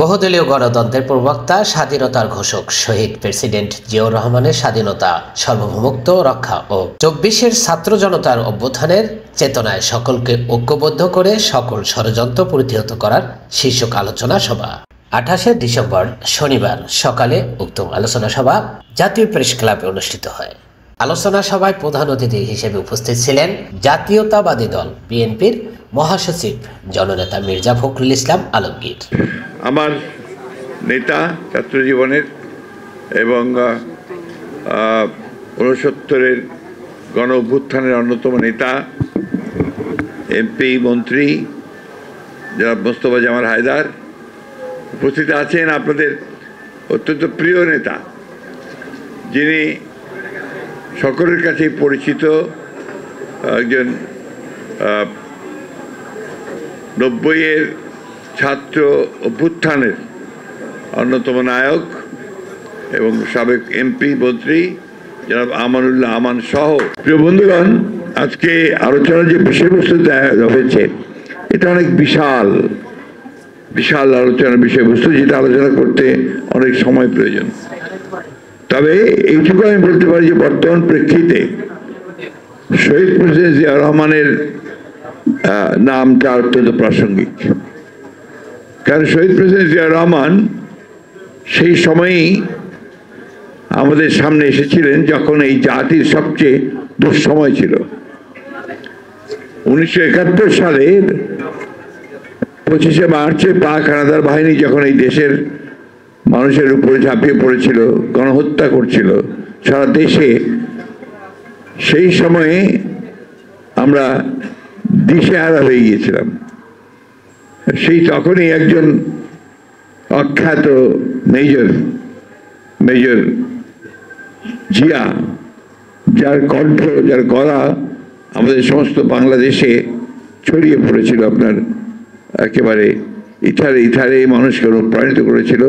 বহুদলীয় গণতন্ত্রের প্রবক্তা, স্বাধীনতার ঘোষক শহীদ প্রেসিডেন্ট জিয়াউর রহমানের স্বাধীনতা, সার্বভৌমত্ব রক্ষা ও ২৪-এর ছাত্র জনতার অভ্যুত্থানের চেতনায় সকলকে ঐক্যবদ্ধ করে সকল ষড়যন্ত্র প্রতিহত করার শীর্ষক আলোচনা সভা ২৮শে ডিসেম্বর শনিবার সকালে উক্ত আলোচনা সভা জাতীয় প্রেস ক্লাবে অনুষ্ঠিত হয়। আলোচনা সভায় প্রধান অতিথি হিসেবে উপস্থিত ছিলেন জাতীয়তাবাদী দল বিএনপির মহাসচিব জননেতা মির্জা ফখরুল ইসলাম আলমগীর। আমার নেতা ছাত্র জীবনের এবং ৬৯-এর গণ অভ্যুত্থানের অন্যতম নেতা, এমপি মন্ত্রী জনাব মোস্তফা জামাল হায়দার উপস্থিত আছেন। আপনাদের অত্যন্ত প্রিয় নেতা, যিনি সকলের কাছেই পরিচিত, একজন ৯০-এর ছাত্র অভ্যুত্থানের অন্যতম নায়ক এবং সাবেক এমপি মন্ত্রী জনাব আমানুল্লাহ আমান সহ। প্রিয় বন্ধুগণ, আজকে আলোচনার যে বিষয়বস্তু হয়েছে এটা অনেক বিশাল আলোচনার বিষয়বস্তু, যেটা আলোচনা করতে অনেক সময় প্রয়োজন। তবে এইটুকু আমি বলতে পারি যে বর্তমান প্রেক্ষিতে শহীদ প্রেসিডেন্ট জিয়াউর রহমানের নামটা অত্যন্ত প্রাসঙ্গিক। কারণ শহীদ প্রেসিডেন্ট জিয়াউর রহমান সেই সময়ই আমাদের সামনে এসেছিলেন যখন এই জাতির সবচেয়ে দুঃসময় ছিল। ১৯৭১ সালের ২৫শে মার্চে পাক হানাদার বাহিনী যখন এই দেশের মানুষের উপরে ঝাঁপিয়ে পড়েছিল, গণহত্যা করছিল সারা দেশে, সেই সময়ে আমরা দিশেহারা হয়ে গিয়েছিলাম। সেই তখনই একজন অখ্যাত মেজর জিয়া, যার কণ্ঠ, যার গলা আমাদের সমস্ত বাংলাদেশে ছড়িয়ে পড়েছিল, আপনার একেবারে ইথারে মানুষকে অনুপ্রাণিত করেছিল।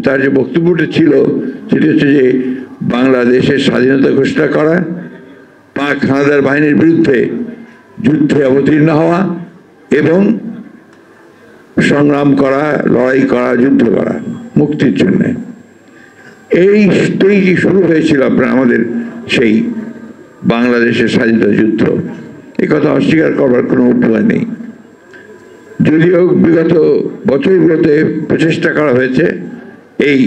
তার যে বক্তব্যটা ছিল সেটি হচ্ছে যে বাংলাদেশের স্বাধীনতা ঘোষণা করা, পাক হানাদার বাহিনীর বিরুদ্ধে যুদ্ধে অবতীর্ণ হওয়া এবং সংগ্রাম করা, লড়াই করা, যুদ্ধ করা মুক্তির জন্য। এইটাই শুরু হয়েছিল আপনার আমাদের সেই বাংলাদেশের স্বাধীনতা যুদ্ধ। এই কথা অস্বীকার করবার কোনো উপায় নেই। যদিও বিগত বছরগুলোতে প্রচেষ্টা করা হয়েছে এই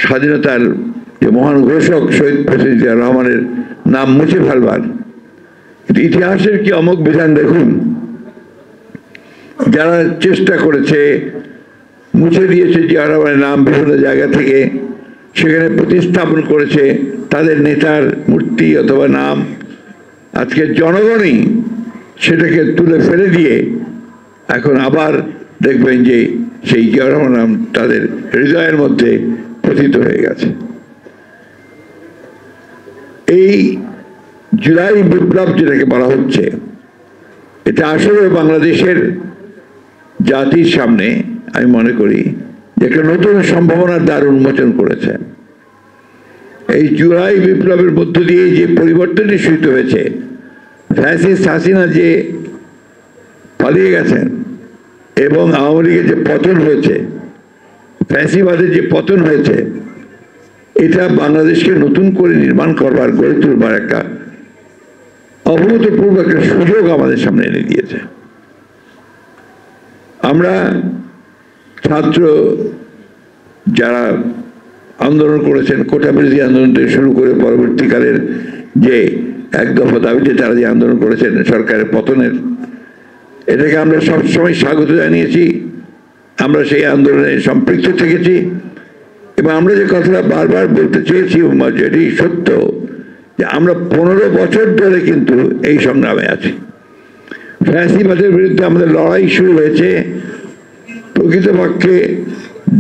স্বাধীনতার যে মহান ঘোষক শহীদ প্রেসিডেন্ট জিয়াউর রহমানের নাম মুছে ফেলবার, কিন্তু ইতিহাসের কি অমোঘ বিধান দেখুন। যারা চেষ্টা করেছে, মুছে দিয়েছে জিয়াউর রহমানের নাম বিভিন্ন জায়গা থেকে, সেখানে প্রতিস্থাপন করেছে তাদের নেতার মূর্তি অথবা নাম, আজকে জনগণই সেটাকে তুলে ফেলে দিয়ে এখন আবার দেখবেন যে সেই জিয়াউর রহমান নাম তাদের হৃদয়ের মধ্যে পতিত হয়ে গেছে। এই জুলাই বিপ্লব যেটাকে বলা হচ্ছে, এটা আসলে বাংলাদেশের জাতির সামনে আমি মনে করি যে একটা নতুন সম্ভাবনার দ্বার উন্মোচন করেছে। এই জুলাই বিপ্লবের মধ্য দিয়ে যে পরিবর্তনটি সৃষ্টি হয়েছে, ফ্যাসিস্ট হাসিনা যে পালিয়ে গেছেন এবং আওয়ামী লীগের যে পতন হয়েছে, ফ্যাসিবাদের যে পতন হয়েছে, এটা বাংলাদেশকে নতুন করে নির্মাণ করবার, গড়ে তুলবার একটা অভূতপূর্ব একটা সুযোগ আমাদের সামনে এনে দিয়েছে। আমরা ছাত্র যারা আন্দোলন করেছেন, কোটা বিরোধী আন্দোলন থেকে শুরু করে পরবর্তীকালের যে এক দফা দাবিতে তারা যে আন্দোলন করেছেন সরকারের পতনের, এটাকে আমরা সবসময় স্বাগত জানিয়েছি। আমরা সেই আন্দোলনে সম্পৃক্ত থেকেছি এবং আমরা যে কথাটা বারবার বলতে চেয়েছি, এটি সত্য যে আমরা ১৫ বছর ধরে কিন্তু এই সংগ্রামে আছি। ফ্যাসিবাদের বিরুদ্ধে আমাদের লড়াই শুরু হয়েছে প্রকৃতপক্ষে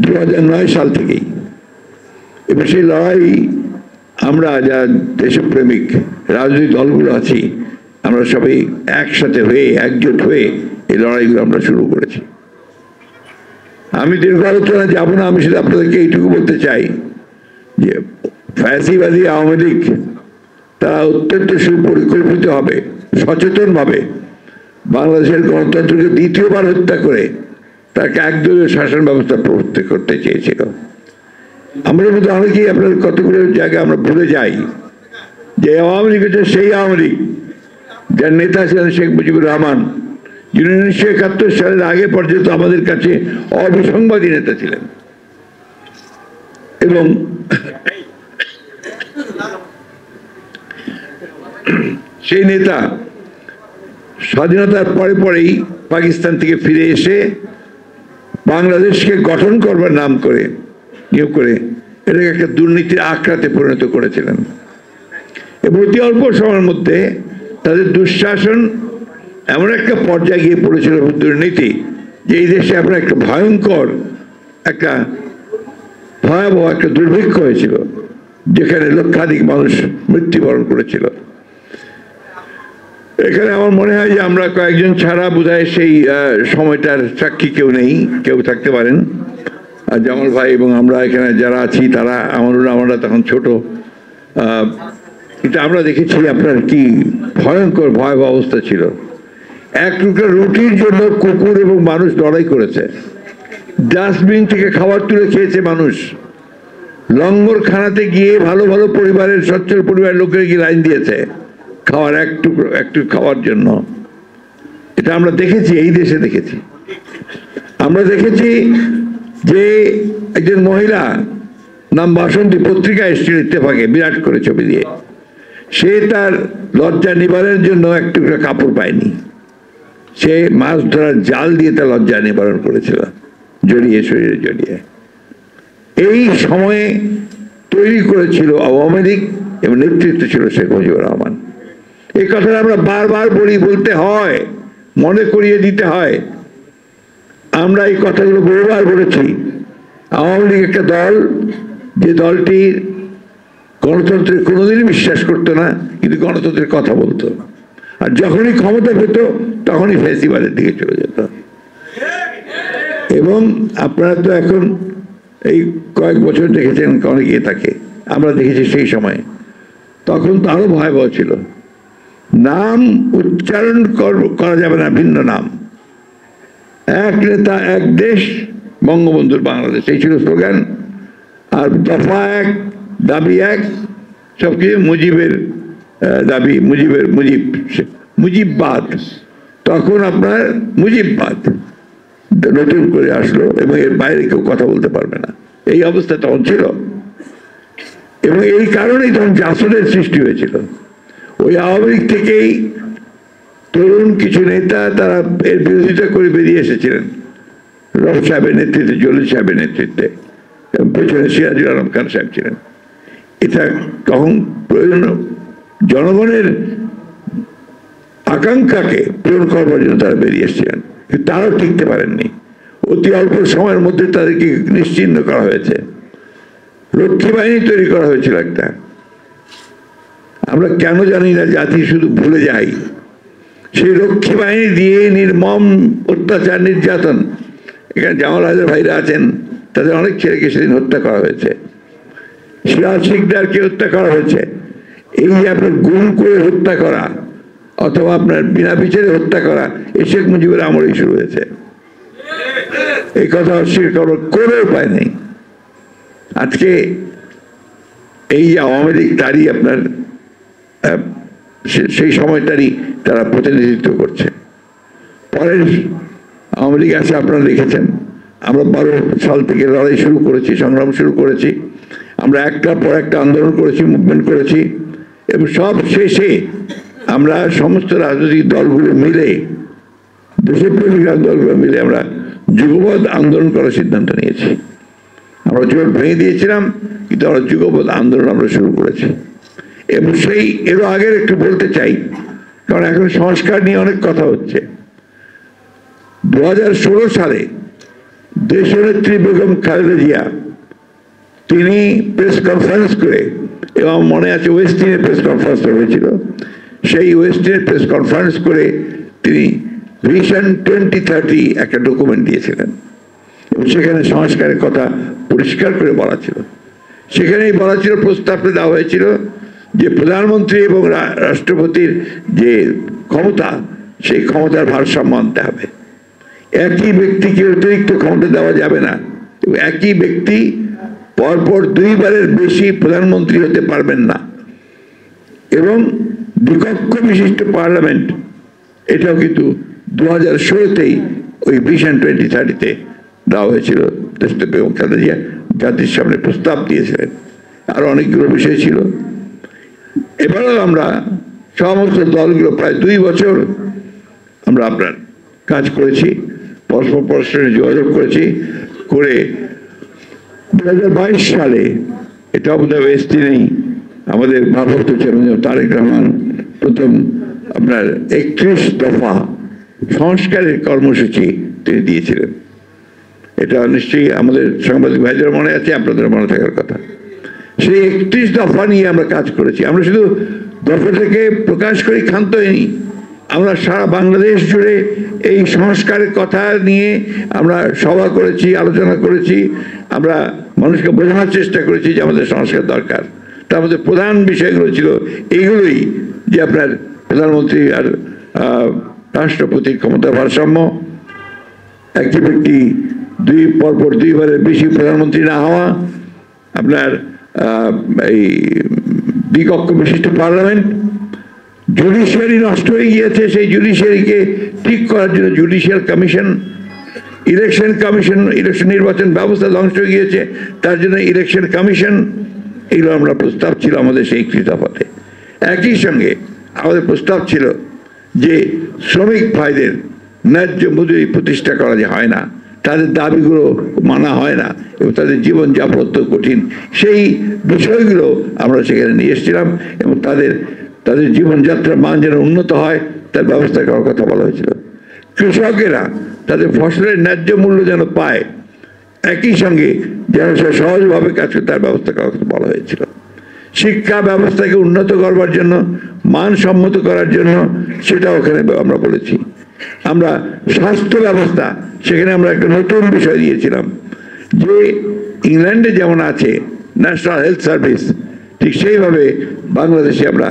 ২০০৯ সাল থেকেই, এবং সেই লড়াই আমরা যা দেশপ্রেমিক রাজনৈতিক দলগুলো আছি, আমরা সবাই একসাথে হয়ে, একজোট হয়ে এই লড়াইগুলো আমরা শুরু করেছি। আমি দীর্ঘ আলোচনা যাব না, আমি শুধু আপনাদেরকে এইটুকু বলতে চাই যে ফ্যাসিবাদী আওয়ামী লীগ তারা অত্যন্ত সুপরিকল্পিতভাবে, সচেতনভাবে বাংলাদেশের গণতন্ত্রকে দ্বিতীয়বার হত্যা করে তাকে একদলীয় শাসন ব্যবস্থা প্রবর্তন করতে চেয়েছিল। আমাদের মধ্যে অনেকেই আপনার কতগুলো জায়গায় আমরা ভুলে যাই যে আওয়ামী লীগ হচ্ছে সেই আওয়ামী লীগ যার নেতা ছিলেন শেখ মুজিবুর রহমান, যিনি 1971 সালের আগে পর্যন্ত আমাদের কাছে অবিসংবাদী নেতা ছিলেন। এবং সেই নেতা স্বাধীনতার পরে পরেই পাকিস্তান থেকে ফিরে এসে বাংলাদেশকে গঠন করবার নাম করে নিয়োগ করে এটাকে একটা দুর্নীতির আখড়াতে পরিণত করেছিলেন। এবং অতি অল্প সময়ের মধ্যে তাদের দুঃশাসন এমন একটা পর্যায়ে গিয়ে পড়েছিল, দুর্নীতি, যে এই দেশে আপনার একটা ভয়ঙ্কর একটা ভয়াবহ একটা দুর্ভিক্ষ হয়েছিল, যেখানে লক্ষাধিক মানুষ মৃত্যুবরণ করেছিল। এখানে আমার মনে হয় যে আমরা কয়েকজন ছাড়া বোধহয় সেই সময়টার সাক্ষী কেউ নেই, কেউ থাকতে পারেন। আর জামাল ভাই এবং আমরা এখানে যারা আছি তারা আমরা তখন ছোট, কিন্তু আমরা দেখেছি আপনার কি ভয়ঙ্কর ভয়াবহ অবস্থা ছিল। এক টুকরা রুটির জন্য কুকুর এবং মানুষ লড়াই করেছে, ডাস্টবিন থেকে খাবার তুলে খেয়েছে মানুষ, লঙ্গরখানাতে গিয়ে ভালো ভালো পরিবারের সচ্ছল পরিবারের লোকের গিয়ে লাইন দিয়েছে খাওয়ার একটু খাওয়ার জন্য। এটা আমরা দেখেছি, এই দেশে দেখেছি। আমরা দেখেছি যে একজন মহিলা নাম বাসন্তী, পত্রিকা এসেছিল ইত্তেফাকে বিরাট করে ছবি দিয়ে, সে তার লজ্জা নিবারণের জন্য একটু কাপড় পায়নি, সে মাছ ধরার জাল দিয়ে তার লজ্জা নিবারণ করেছিল, জড়িয়ে শরীরে জড়িয়ে। এই সময়ে তৈরি করেছিল আওয়ামী লীগ এবং নেতৃত্ব ছিল শেখ মুজিবুর রহমান। এই কথাটা আমরা বারবার বলতে হয়, মনে করিয়ে দিতে হয়। আমরা এই কথাগুলো বহুবার বলেছি। আওয়ামী লীগ একটা দল, যে দলটি গণতন্ত্রে কোনোদিনই বিশ্বাস করতো না, কিন্তু গণতন্ত্রের কথা বলতো, আর যখনই ক্ষমতা পেত তখনই ফ্যাসিবাদের দিকে চলে যেত। এবং আপনারা তো এখন এই কয়েক বছর দেখেছেন অনেকে থাকে, আমরা দেখেছি সেই সময়, তখন তো আরো ভয়াবহ ছিল। নাম উচ্চারণ করা যাবে না, ভিন্ন নাম, এক নেতা এক দেশ, বঙ্গবন্ধুর বাংলাদেশ, এই ছিল স্লোগান। আর দফা এক, দাবি এক, সবকিছু মুজিবের দাবি, মুজিববাদ। তখন আপনার মুজিববাদ নতুন করে আসলো এবং এর বাইরে কেউ কথা বলতে পারবে না, এই অবস্থা তখন ছিল। এবং এই কারণেই তখন জাসদের সৃষ্টি হয়েছিল। ওই আওয়ামী লীগ থেকেই তরুণ কিছু নেতা তারা এর বিরোধিতা করে বেরিয়ে এসেছিলেন, রব সাহেবের নেতৃত্বে, জলিল সাহেবের নেতৃত্বে, এবং পেছনে সিরাজুল আলম খান সাহেব ছিলেন। এটা তখন প্রয়োজন জনগণের আকাঙ্ক্ষাকে পূরণ করবার জন্য তারা বেরিয়ে এসেছিলেন, কিন্তু তারাও টিকতে পারেননি। অতি অল্প সময়ের মধ্যে তাদেরকে নিশ্চিহ্ন করা হয়েছে। রক্ষী বাহিনী তৈরি করা হয়েছিল একটা। আমরা কেন জানি না, জাতি শুধু ভুলে যাই। সেই রক্ষী বাহিনী দিয়ে নির্মম অত্যাচার, নির্যাতন, এখানে জামাল হায়দার ভাইরা আছেন, তাদের অনেক ছেলেকে সেদিন হত্যা করা হয়েছে, সিরাজ শিকদারকে হত্যা করা হয়েছে। এই যে আপনার গুম করে হত্যা করা অথবা আপনার বিনা বিচারে হত্যা করা, এই শেখ মুজিবের আমলেই শুরু হয়েছে। এই কথা অস্বীকার করার কোনো উপায় নেই। আজকে এই যে আওয়ামী লীগ, তারই আপনার সেই সময়টারই তারা প্রতিনিধিত্ব করছে। পরের আওয়ামী লীগ আছে, আপনারা লিখেছেন, আমরা 12 সাল থেকে লড়াই শুরু করেছি, সংগ্রাম শুরু করেছি, আমরা একটার পর একটা আন্দোলন করেছি, মুভমেন্ট করেছি, এবং সব শেষে আমরা সমস্ত রাজনৈতিক দলগুলো মিলে, দেশপ্রেমিক দলগুলো মিলে আমরা যুগপৎ আন্দোলন করার সিদ্ধান্ত নিয়েছি। আমরা জোট ভেঙে দিয়েছিলাম, কিন্তু আমরা যুগপৎ আন্দোলন আমরা শুরু করেছি। এবং সেই এরও আগের একটু বলতে চাই, কারণ এখন সংস্কার নিয়ে অনেক কথা হচ্ছে। 2016 সালে দেশনেত্রী বেগম খালেদা জিয়া তিনি প্রেস কনফারেন্স করে, এবং মনে আছে ওয়েস্টিনের প্রেস কনফারেন্স হয়েছিল, সেই ওয়েস্টিনের প্রেস কনফারেন্স করে তিনি ভিশন 2030 একটা ডকুমেন্ট দিয়েছিলেন, এবং সেখানে সংস্কারের কথা পরিষ্কার করে বলা ছিল। সেখানেই বলা ছিল, প্রস্তাবটা দেওয়া হয়েছিল যে প্রধানমন্ত্রী এবং রাষ্ট্রপতির যে ক্ষমতা, সেই ক্ষমতার ভারসাম্য আনতে হবে। একই ব্যক্তিকে অতিরিক্ত ক্ষমতা দেওয়া যাবে না, একই ব্যক্তি পরপর 2 বারের বেশি প্রধানমন্ত্রী হতে পারবেন না, এবং দ্বিকক্ষ বিশিষ্ট পার্লামেন্ট, এটাও কিন্তু 2016তেই ওই ভিশন 2030-তে দেওয়া হয়েছিল। দেশটা বেগম খালেদা জিয়া জাতির সামনে প্রস্তাব দিয়েছিলেন, আরো অনেকগুলো বিষয় ছিল। এবারেও আমরা সমস্ত দলগুলো প্রায় 2 বছর আমরা আপনার কাজ করেছি, পরস্পরের যোগাযোগ করেছি, করে 2022 সালে, এটা বোধহয় ওয়েস্টে নেই, আমাদের ভারপ্রাপ্ত চেয়ারম্যান তারেক রহমান প্রথম আপনার 31 দফা সংস্কারের কর্মসূচি তিনি দিয়েছিলেন। এটা নিশ্চয়ই আমাদের সাংবাদিক ভাইদের মনে আছে, আপনাদের মনে থাকার কথা। সেই 31 দফা নিয়ে আমরা কাজ করেছি। আমরা শুধু দফাটাকে প্রকাশ করে ক্ষান্ত হইনি, আমরা সারা বাংলাদেশ জুড়ে এই সংস্কারের কথা নিয়ে আমরা সভা করেছি, আলোচনা করেছি, আমরা মানুষকে বোঝানোর চেষ্টা করেছি যে আমাদের সংস্কার দরকার। তার মধ্যে প্রধান বিষয়গুলো ছিল এইগুলোই, যে আপনার প্রধানমন্ত্রী আর রাষ্ট্রপতির ক্ষমতার ভারসাম্য, একটি ব্যক্তি পরপর 2 বারের বেশি প্রধানমন্ত্রী না হওয়া, আপনার এই দ্বিকক্ষ বিশিষ্ট পার্লামেন্ট, জুডিশিয়ারি নষ্ট হয়ে গিয়েছে, সেই জুডিশিয়ারিকে ঠিক করার জন্য judicial commission, election commission, election নির্বাচন ব্যবস্থা ধ্বংস হয়ে গিয়েছে, তার জন্য ইলেকশন কমিশন, এগুলো আমরা প্রস্তাব ছিল আমাদের সেই দফাতে। একই সঙ্গে আমাদের প্রস্তাব ছিল যে শ্রমিক ভাইদের ন্যায্য মজুরি প্রতিষ্ঠা করা যে হয় না, তাদের দাবিগুলো মানা হয় না এবং তাদের জীবনযাপন অত্যন্ত কঠিন, সেই বিষয়গুলো আমরা সেখানে নিয়ে এসেছিলাম এবং তাদের জীবনযাত্রার মান যেন উন্নত হয় তার ব্যবস্থা করার কথা বলা হয়েছিল। কৃষকেরা তাদের ফসলের ন্যায্য মূল্য যেন পায়, একই সঙ্গে যেন সে সহজভাবে কাজ করে তার ব্যবস্থা করার কথা বলা হয়েছিল। শিক্ষা ব্যবস্থাকে উন্নত করবার জন্য, মানসম্মত করার জন্য, সেটা ওখানে আমরা বলেছি। আমরা স্বাস্থ্য ব্যবস্থা, সেখানে আমরা একটা নতুন বিষয় দিয়েছিলাম যে ইংল্যান্ডে যেমন আছে ন্যাশনাল হেলথ সার্ভিস, ঠিক সেইভাবে বাংলাদেশে আমরা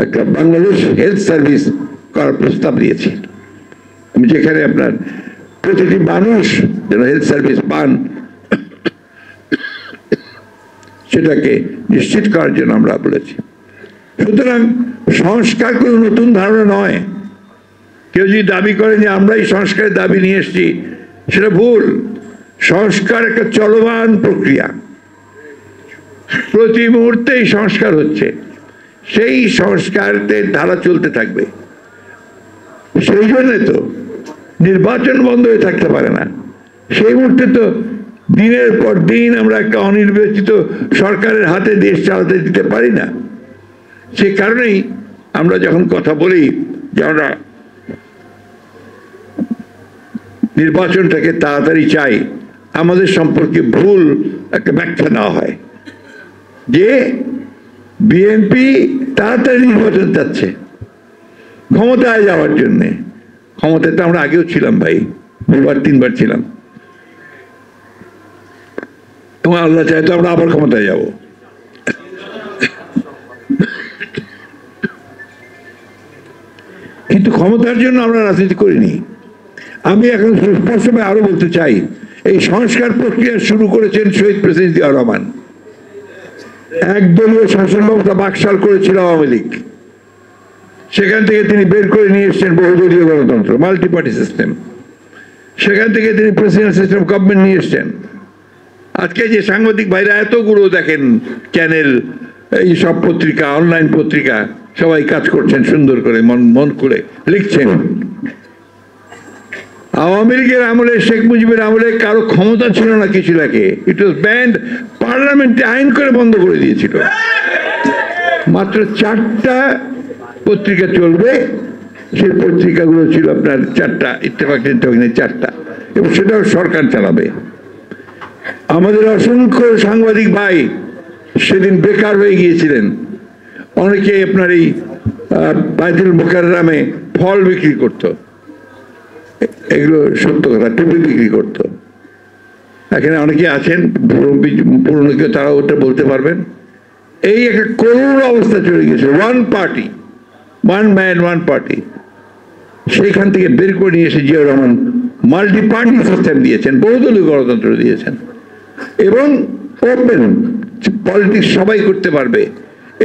একটা বাংলাদেশ হেলথ সার্ভিস করার প্রস্তাব দিয়েছি, যেখানে আপনার প্রতিটি মানুষ যেন হেলথ সার্ভিস পান সেটাকে নিশ্চিত করার জন্য আমরা বলেছি। সুতরাং সংস্কার কোনো নতুন ধারণা নয়। কেউ যদি দাবি করেন যে আমরা এই সংস্কারের দাবি নিয়ে এসেছি, সেটা ভুল। সংস্কার একটা চলমান প্রক্রিয়া, প্রতি মুহূর্তে এই সংস্কার হচ্ছে, সেই সংস্কারের ধারা চলতে থাকবে। সেই জন্য তো নির্বাচন বন্ধ হয়ে থাকতে পারে না। সেই মুহূর্তে তো দিনের পর দিন আমরা একটা অনির্বাচিত সরকারের হাতে দেশ চালাতে দিতে পারি না। সে কারণেই আমরা যখন কথা বলি যে আমরা নির্বাচনটাকে তাড়াতাড়ি চাই, আমাদের সম্পর্কে ভুল একটা ব্যাখ্যা নেওয়া হয় যে বিএনপি তাড়াতাড়ি নির্বাচন চাচ্ছে ক্ষমতায় যাওয়ার জন্যে। ক্ষমতায় তো আমরা আগেও ছিলাম ভাই, 2বার 3বার ছিলাম, তোমার আল্লাহ চাই তো আমরা আবার ক্ষমতায় যাব। কিন্তু ক্ষমতার জন্য আমরা রাজনীতি করিনি। আমি এখন স্পষ্টভাবে আরো বলতে চাই, এই সংস্কার প্রক্রিয়া শুরু করেছেন শহীদ প্রেসিডেন্ট জিয়াউর রহমান। একদলীয় শাসন ব্যবস্থা বাকশাল করেছিল আওয়ামী লীগ, সেখান থেকে তিনি বের করে নিয়ে এসছেন বহুদলীয় গণতন্ত্র, মাল্টি পার্টি সিস্টেম। সেখান থেকে তিনি প্রেসিডেন্ট সিস্টেম গভর্নমেন্ট নিয়ে এসছেন। আজকে যে সাংবাদিক ভাইরা এতগুলো দেখেন চ্যানেল, এই সব পত্রিকা, অনলাইন পত্রিকা, সবাই কাজ করছেন সুন্দর করে, মন করে লিখছেন। আওয়ামী লীগের আমলে, শেখ মুজিবের আমলে কারো ক্ষমতা ছিল না কিছু লাগে, ইট ওয়াজ ব্যান্ড, পার্লামেন্টে আইন করে বন্ধ করে দিয়েছিল। মাত্র 4টা পত্রিকা চলবে, সেই পত্রিকাগুলো ছিল আপনার 4টা, ইত্তেফাক 4টা, এবং সেটাও সরকার চালাবে। আমাদের অসংখ্য সাংবাদিক ভাই সেদিন বেকার হয়ে গিয়েছিলেন। অনেকে আপনার এই বাইতুল মুকাররমে ফল বিক্রি করত, এগুলো সত্য কথা, টুপি বিক্রি করত। এখানে অনেকে আছেন পুরনো কেউ, তারা ওটা বলতে পারবেন। এই একটা করুণ অবস্থা চলে গেছে, one party, one man one party. সেইখান থেকে বের করে নিয়ে এসে Ziaur Rahman multi party system দিয়েছেন, বহুদলীয় গণতন্ত্র দিয়েছেন, এবং ওপেন পলিটিক্স সবাই করতে পারবে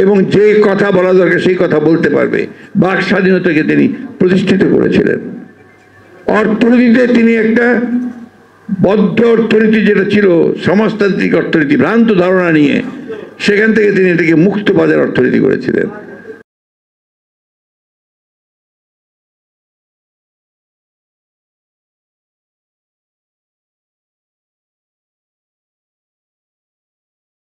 এবং যে কথা বলা দরকার সেই কথা বলতে পারবে। বাক স্বাধীনতাকে তিনি প্রতিষ্ঠিত করেছিলেন। অর্থনীতিতে তিনি একটা বদ্ধ অর্থনীতি যেটা ছিল সমাজতান্ত্রিক অর্থনীতি, ভ্রান্ত ধারণা নিয়ে, সেখান থেকে তিনি এটাকে মুক্ত বাজার অর্থনীতি করেছিলেন।